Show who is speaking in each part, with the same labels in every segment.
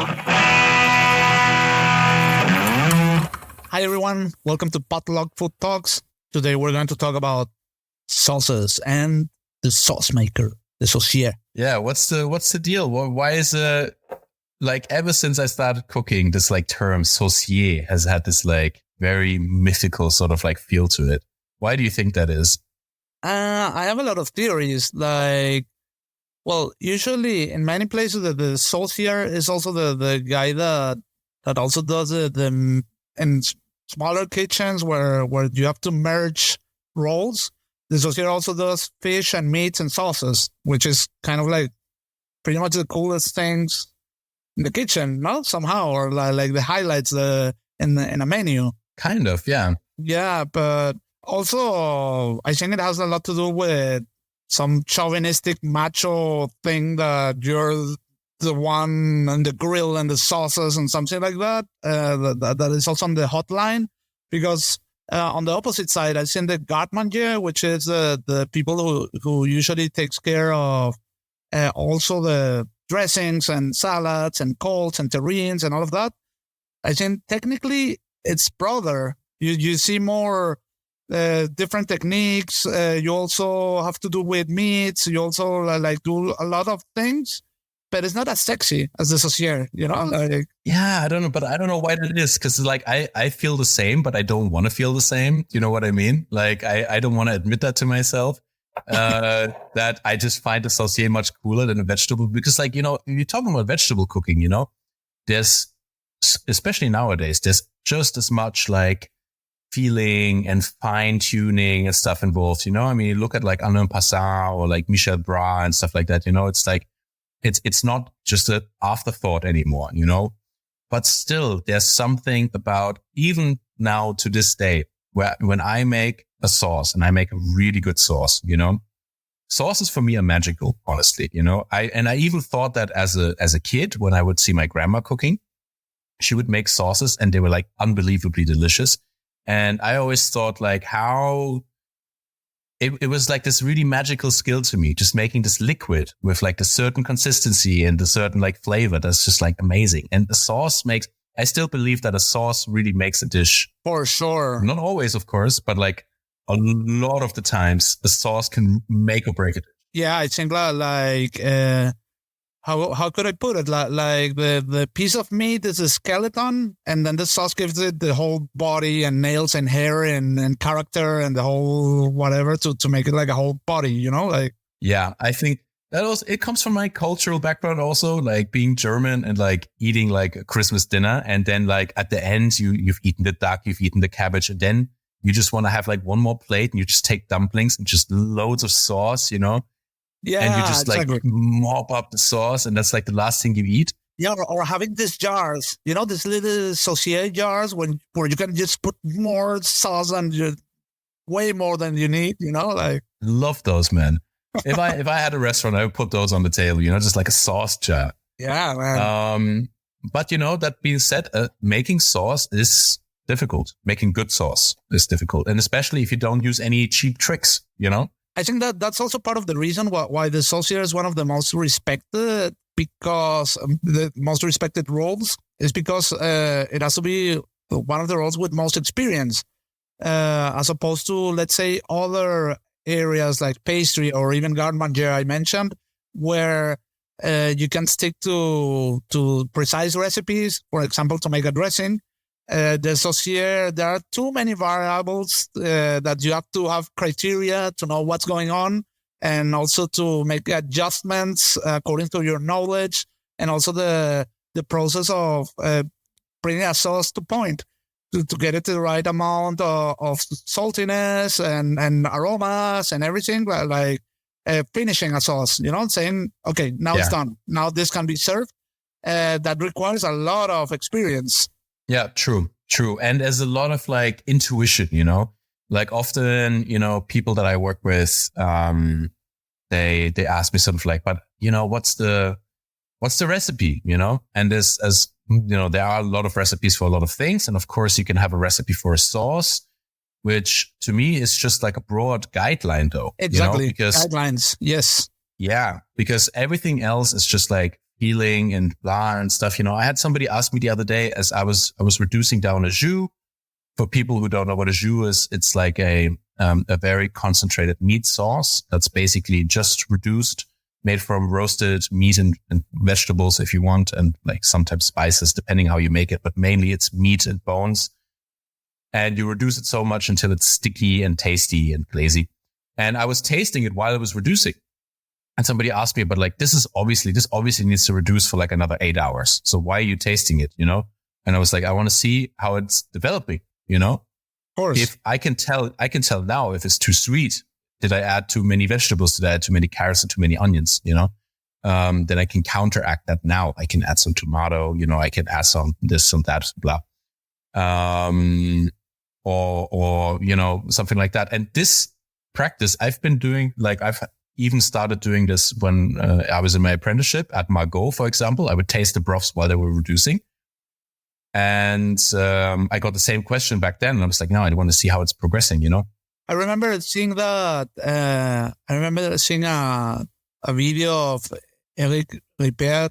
Speaker 1: Hi everyone, welcome to Potluck Food Talks. Today we're going to talk about sauces and the sauce maker, the Saucier.
Speaker 2: Yeah, what's the deal? Why is like ever since I started cooking, this like term Saucier has had this like very mythical sort of like feel to it. Why do you think that is?
Speaker 1: I have a lot of theories. Usually in many places the Saucier is also the guy that also does it in smaller kitchens where you have to merge rolls. The Saucier also does fish and meats and sauces, which is kind of like pretty much the coolest things in the kitchen, no? Somehow, or like the highlights in a menu.
Speaker 2: Kind of, yeah.
Speaker 1: Yeah, but also I think it has a lot to do with some chauvinistic macho thing that you're the one on the grill and the sauces and something like that. That is also on the hotline, because on the opposite side, I think the garde-manger, which is the people who usually takes care of also the dressings and salads and colds and terrines and all of that. I think technically it's broader. You see more different techniques. You also have to do with meats. You also like do a lot of things. But it's not as sexy as the Saucier, you know?
Speaker 2: Yeah, I don't know, but I don't know why that is. Because like I feel the same, but I don't want to feel the same. You know what I mean? Like I don't want to admit that to myself. That I just find the Saucier much cooler than a vegetable, because like, you know, you're talking about vegetable cooking, you know, there's, especially nowadays, there's just as much like feeling and fine tuning and stuff involved. You know, I mean, you look at like Alain Passin or like Michel Bras and stuff like that. You know, it's like, it's not just an afterthought anymore, you know, but still there's something about, even now to this day, where when I make a sauce and I make a really good sauce, you know, sauces for me are magical, honestly, you know, I even thought that as a kid, when I would see my grandma cooking, she would make sauces and they were like unbelievably delicious. And I always thought like how it was like this really magical skill to me, just making this liquid with like a certain consistency and a certain like flavor. That's just like amazing. And the sauce I still believe that a sauce really makes a dish.
Speaker 1: For sure.
Speaker 2: Not always, of course, but like a lot of the times the sauce can make or break it.
Speaker 1: Yeah, I think how could I put it? Like the piece of meat is a skeleton, and then the sauce gives it the whole body and nails and hair and character and the whole whatever to make it like a whole body, you know? Like,
Speaker 2: yeah, I think that also, it comes from my cultural background also, like being German and like eating like a Christmas dinner. And then like at the end, you've eaten the duck, you've eaten the cabbage, and then you just want to have like one more plate and you just take dumplings and just loads of sauce, you know?
Speaker 1: Yeah,
Speaker 2: and you just like mop up the sauce, and that's like the last thing you eat.
Speaker 1: Yeah, or having these jars, you know, these little Saucier jars where you can just put more sauce and way more than you need, you know, like.
Speaker 2: Love those, man. If I had a restaurant, I would put those on the table, you know, just like a sauce jar.
Speaker 1: Yeah, man.
Speaker 2: But you know, that being said, making sauce is difficult. Making good sauce is difficult, and especially if you don't use any cheap tricks, you know.
Speaker 1: I think that's also part of the reason why the Saucier is one of the most respected, because the most respected roles is because it has to be one of the roles with most experience, as opposed to, let's say, other areas like pastry or even garde-manger I mentioned, where you can stick to precise recipes, for example, to make a dressing. The Saucier, there are too many variables that you have to have criteria to know what's going on, and also to make adjustments according to your knowledge, and also the process of bringing a sauce to point to get it to the right amount of saltiness and aromas and everything, like finishing a sauce, you know, saying, okay, now it's done. Now this can be served. That requires a lot of experience.
Speaker 2: Yeah, true. And there's a lot of like intuition, you know, like often, you know, people that I work with, they ask me sort of like, but you know, what's the recipe, you know? And there's, as you know, there are a lot of recipes for a lot of things. And of course you can have a recipe for a sauce, which to me is just like a broad guideline though.
Speaker 1: Exactly.
Speaker 2: You know? Because
Speaker 1: guidelines. Yes.
Speaker 2: Yeah. Because everything else is just like peeling and blah and stuff. I had somebody ask me the other day as I was reducing down a jus. For people who don't know what a jus is, it's like a very concentrated meat sauce that's basically just reduced, made from roasted meat and vegetables if you want, and like sometimes spices depending how you make it, but mainly it's meat and bones. And you reduce it so much until it's sticky and tasty and glazy. And I was tasting it while I was reducing. And somebody asked me, but like, this obviously needs to reduce for like another 8 hours. So why are you tasting it, And I was like, I want to see how it's developing,
Speaker 1: Of course.
Speaker 2: If I can tell now if it's too sweet. Did I add too many vegetables? Did I add too many carrots and too many onions? Then I can counteract that now. I can add some tomato, I can add some this, some that, blah. Or something like that. And this practice I've been doing, like I've even started doing this when I was in my apprenticeship at Margot, for example. I would taste the broths while they were reducing. And I got the same question back then. And I was like, no, I want to see how it's progressing,
Speaker 1: I remember seeing that. I remember seeing a video of Eric Ripert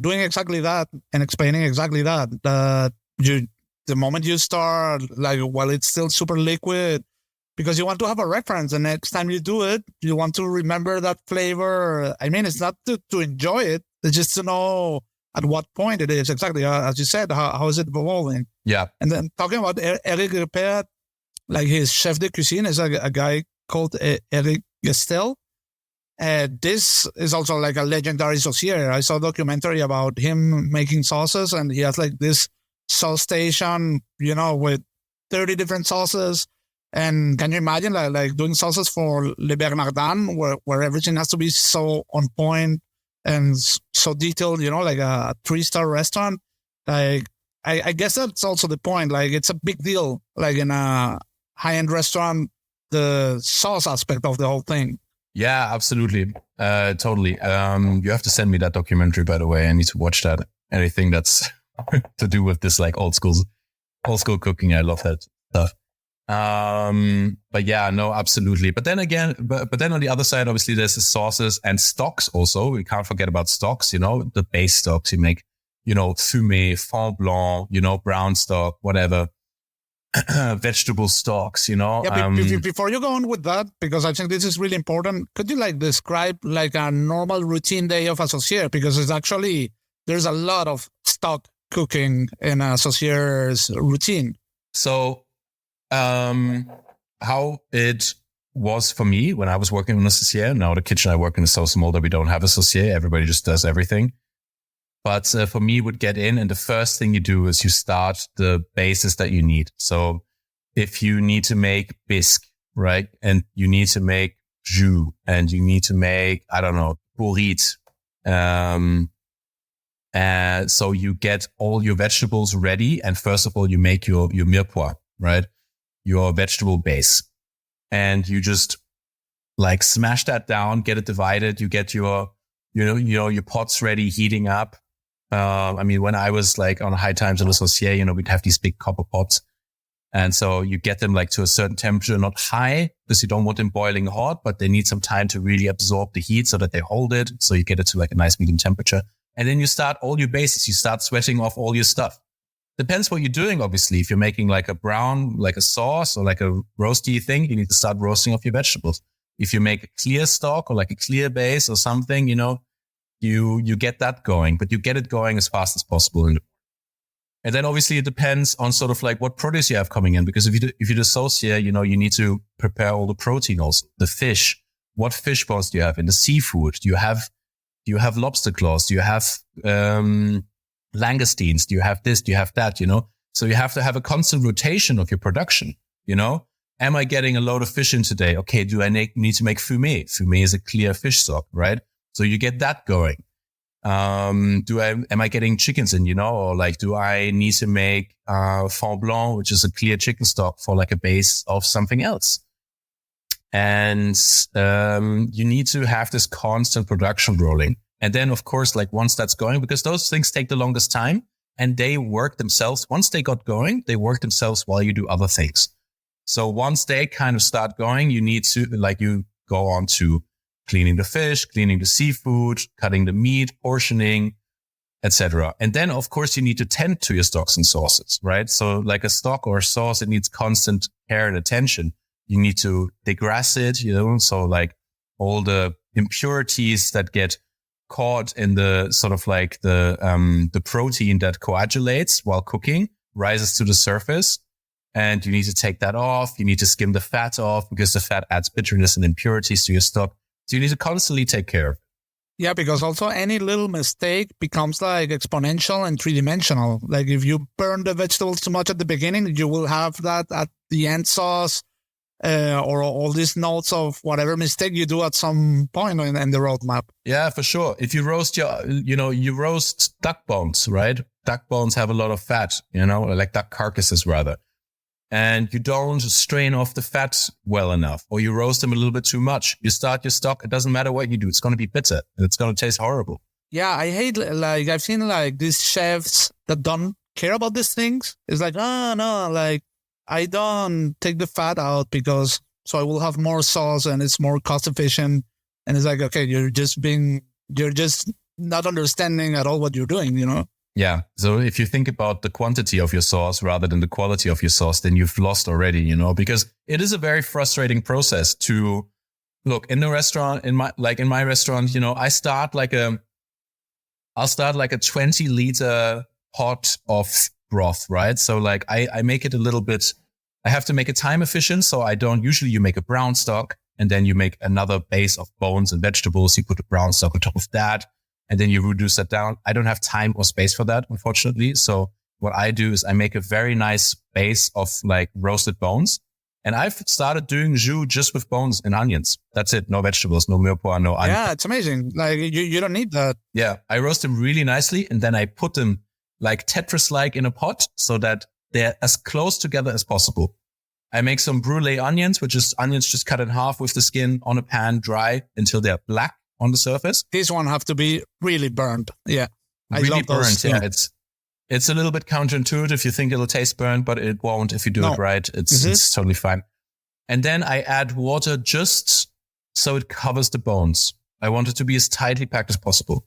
Speaker 1: doing exactly that and explaining exactly that. That the moment you start, like while it's still super liquid, because you want to have a reference. The next time you do it, you want to remember that flavor. I mean, it's not to enjoy it. It's just to know at what point it is exactly. As you said, how is it evolving?
Speaker 2: Yeah.
Speaker 1: And then talking about Eric Ripert, like his chef de cuisine is a guy called Eric Gestel. This is also like a legendary saucier. I saw a documentary about him making sauces, and he has like this sauce station, with 30 different sauces. And can you imagine like doing sauces for Le Bernardin, where everything has to be so on point and so detailed, like a 3-star restaurant? Like, I guess that's also the point. Like, it's a big deal, like in a high-end restaurant, the sauce aspect of the whole thing.
Speaker 2: Yeah, absolutely. Totally. You have to send me that documentary, by the way. I need to watch that. Anything that's to do with this, like old school cooking. I love that stuff. But yeah, no, absolutely. But then again, but then on the other side, obviously there's the sauces and stocks also. We can't forget about stocks, the base stocks you make, fumé, fond blanc, brown stock, whatever. Vegetable stocks,
Speaker 1: Yeah, before you go on with that, because I think this is really important, could you like describe like a normal routine day of a saucier? Because it's actually, there's a lot of stock cooking in a saucier's routine.
Speaker 2: So, how it was for me when I was working in a saucier, now the kitchen I work in is so small that we don't have a saucier. Everybody just does everything. But for me, would get in, and the first thing you do is you start the bases that you need. So if you need to make bisque, right? And you need to make jus, and you need to make, I don't know, bourrite. So you get all your vegetables ready. And first of all, you make your mirepoix, right? Your vegetable base. And you just like smash that down, get it divided. You get your pots ready, heating up. When I was like on high times in the saucier, we'd have these big copper pots. And so you get them like to a certain temperature, not high because you don't want them boiling hot, but they need some time to really absorb the heat so that they hold it. So you get it to like a nice medium temperature. And then you start all your bases. You start sweating off all your stuff. Depends what you're doing, obviously. If you're making like a brown, like a sauce or like a roasty thing, you need to start roasting off your vegetables. If you make a clear stock or like a clear base or something, you get that going, but you get it going as fast as possible. And then obviously it depends on sort of like what produce you have coming in, because if you do saucier, you need to prepare all the protein also. The fish, what fish balls do you have in the seafood? Do you have lobster claws? Do you have, langoustines? Do you have this? Do you have that? So you have to have a constant rotation of your production, Am I getting a load of fish in today? Okay. Do I need to make fumé? Fumé is a clear fish stock, right? So you get that going. Am I getting chickens in, or like, do I need to make, fond blanc, which is a clear chicken stock for like a base of something else? And, you need to have this constant production rolling. And then of course, like once that's going, because those things take the longest time and they work themselves. Once they got going, they work themselves while you do other things. So once they kind of start going, you need to you go on to cleaning the fish, cleaning the seafood, cutting the meat, portioning, etc. And then, of course, you need to tend to your stocks and sauces, right? So like a stock or a sauce, it needs constant care and attention. You need to degrass it, so like all the impurities that get caught in the sort of like the protein that coagulates while cooking rises to the surface. And you need to take that off. You need to skim the fat off because the fat adds bitterness and impurities to your stock. So you need to constantly take care of it.
Speaker 1: Yeah, because also any little mistake becomes like exponential and three-dimensional. Like if you burn the vegetables too much at the beginning, you will have that at the end sauce, or all these notes of whatever mistake you do at some point in the roadmap.
Speaker 2: Yeah, for sure. If you roast you roast duck bones, right? Duck bones have a lot of fat, like duck carcasses rather. And you don't strain off the fat well enough, or you roast them a little bit too much. You start your stock. It doesn't matter what you do. It's going to be bitter and it's going to taste horrible.
Speaker 1: Yeah, I hate, like, I've seen like these chefs that don't care about these things. It's like, oh no, like I don't take the fat out because so I will have more sauce and it's more cost efficient. And it's like, okay, you're just not understanding at all what you're doing,
Speaker 2: Yeah. So if you think about the quantity of your sauce rather than the quality of your sauce, then you've lost already, because it is a very frustrating process to look in the restaurant, in my restaurant, I'll start like a 20 liter pot of broth, right? So like I make it a little bit, I have to make it time efficient. So usually you make a brown stock and then you make another base of bones and vegetables. You put a brown stock on top of that. And then you reduce that down. I don't have time or space for that, unfortunately. So what I do is I make a very nice base of like roasted bones. And I've started doing jus just with bones and onions. That's it. No vegetables, no mirepoix, no onions.
Speaker 1: Yeah, it's amazing. Like you don't need that.
Speaker 2: Yeah. I roast them really nicely. And then I put them like Tetris-like in a pot so that they're as close together as possible. I make some brulee onions, which is onions just cut in half with the skin on a pan, dry until they're black on the surface.
Speaker 1: This one have to be really burnt. Yeah. I
Speaker 2: really
Speaker 1: love those.
Speaker 2: burnt. Yeah. It's a little bit counterintuitive. You think it'll taste burnt, but it won't if you do it right. It's totally fine. And then I add water just so it covers the bones. I want it to be as tightly packed as possible.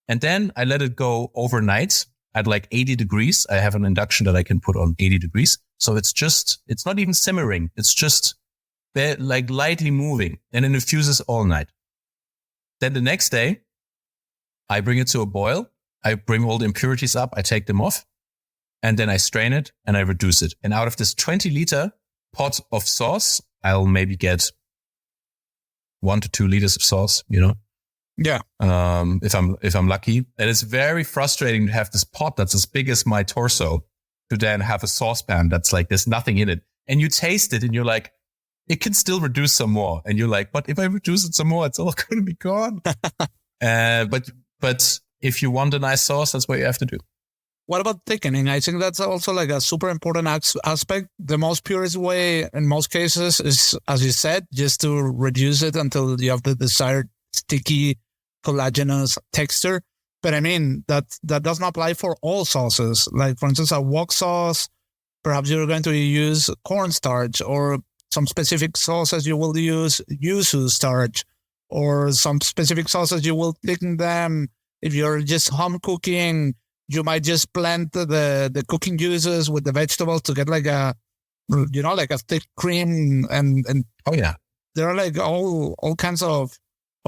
Speaker 2: And then I let it go overnight at like 80 degrees. I have an induction that I can put on 80 degrees. So it's not even simmering. It's just like lightly moving, and it infuses all night. Then the next day, I bring it to a boil. I bring all the impurities up. I take them off, and then I strain it and I reduce it. And out of this 20 liter pot of sauce, I'll maybe get 1 to 2 liters of sauce,
Speaker 1: Yeah.
Speaker 2: If I'm lucky. And it's very frustrating to have this pot that's as big as my torso to then have a saucepan that's like, there's nothing in it. And you taste it and you're like, it can still reduce some more. And you're like, but if I reduce it some more, it's all going to be gone. But if you want a nice sauce, that's what you have to do.
Speaker 1: What about thickening? I think that's also like a super important aspect. The most purest way in most cases is, as you said, just to reduce it until you have the desired sticky, collagenous texture. But I mean, that does not apply for all sauces. Like, for instance, a wok sauce, perhaps you're going to use cornstarch, or some specific sauces you will use yuzu starch, or some specific sauces you will thicken them. If you're just home cooking, you might just blend the cooking juices with the vegetables to get like a thick cream. And
Speaker 2: oh yeah,
Speaker 1: there are like all kinds of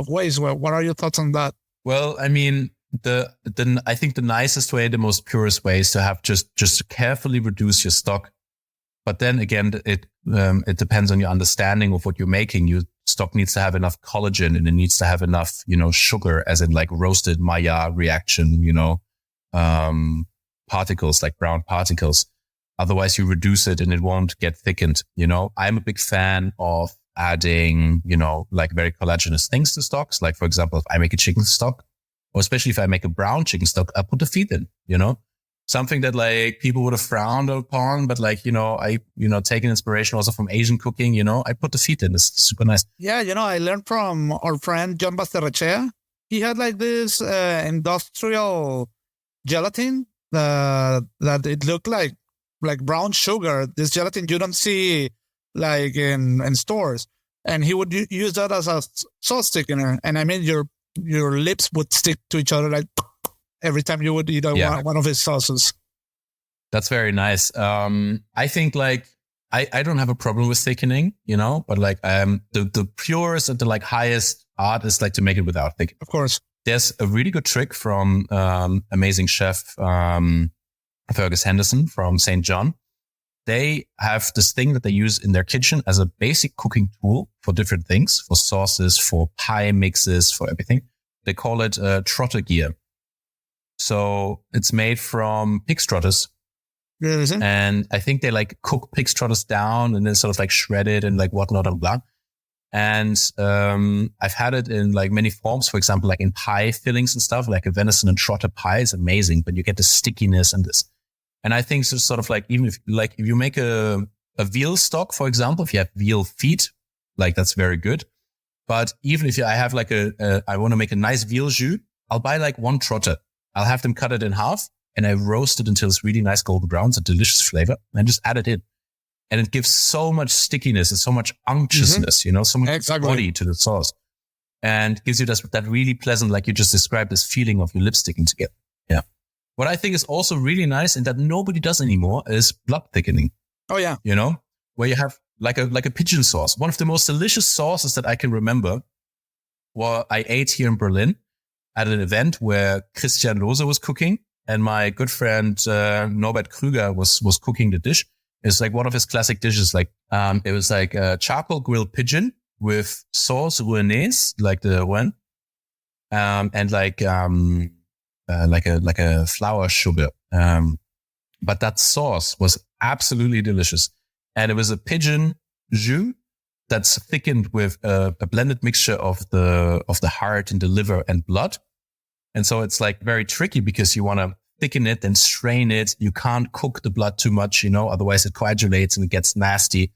Speaker 1: ways. What are your thoughts on that?
Speaker 2: Well, I mean, I think the nicest way, the most purest way is to have just carefully reduce your stock. But then again, it depends on your understanding of what you're making. Your stock needs to have enough collagen, and it needs to have enough, sugar, as in like roasted Maillard reaction, particles, like brown particles. Otherwise you reduce it and it won't get thickened. I'm a big fan of adding, like very collagenous things to stocks. Like, for example, if I make a chicken stock, or especially if I make a brown chicken stock, I put the feet in, something that like people would have frowned upon, but like, I taking inspiration also from Asian cooking, I put the feet in. It's super nice.
Speaker 1: Yeah. I learned from our friend, John Basterrechea. He had like this industrial gelatin that it looked like brown sugar. This gelatin you don't see like in stores. and he would use that as a sauce thickener. And I mean, your lips would stick to each other like every time you would eat one of his sauces.
Speaker 2: That's very nice. I think like I don't have a problem with thickening, but like the purest and the like highest art is like to make it without thickening.
Speaker 1: Of course.
Speaker 2: There's a really good trick from amazing chef Fergus Henderson from St. John. They have this thing that they use in their kitchen as a basic cooking tool for different things, for sauces, for pie mixes, for everything. They call it trotter gear. So it's made from pig's trotters.
Speaker 1: Yeah,
Speaker 2: and I think they like cook pig's trotters down and then sort of like shred it and like whatnot and blah. And I've had it in like many forms, for example, like in pie fillings and stuff, like a venison and trotter pie is amazing, but you get the stickiness and this. And I think so sort of like, even if you make a veal stock, for example, if you have veal feet, like that's very good. But even if I have like I want to make a nice veal jus, I'll buy like one trotter. I'll have them cut it in half and I roast it until it's really nice golden brown. It's a delicious flavor and just add it in. And it gives so much stickiness and so much unctuousness, so much body to the sauce. And gives you that really pleasant, like you just described, this feeling of your lips sticking together. Yeah. What I think is also really nice and that nobody does anymore is blood thickening.
Speaker 1: Oh, yeah.
Speaker 2: Where you have like a pigeon sauce. One of the most delicious sauces that I can remember, I ate here in Berlin at an event where Christian Lohse was cooking and my good friend Norbert Krüger was cooking the dish. It's like one of his classic dishes. Like it was like a charcoal grilled pigeon with sauce rouennaise, like the Rouen, and like a flour sugar. But that sauce was absolutely delicious. And it was a pigeon jus that's thickened with a blended mixture of the heart and the liver and blood. And so it's like very tricky because you want to thicken it and strain it. You can't cook the blood too much, otherwise it coagulates and it gets nasty.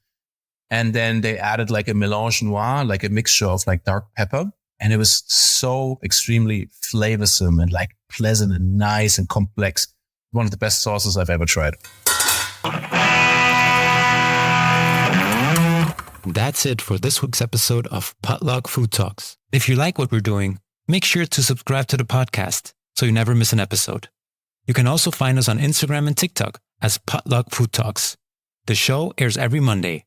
Speaker 2: And then they added like a mélange noir, like a mixture of like dark pepper. And it was so extremely flavorsome and like pleasant and nice and complex. One of the best sauces I've ever tried.
Speaker 3: That's it for this week's episode of Potluck Food Talks. If you like what we're doing, make sure to subscribe to the podcast so you never miss an episode. You can also find us on Instagram and TikTok as Potluck Food Talks. The show airs every Monday.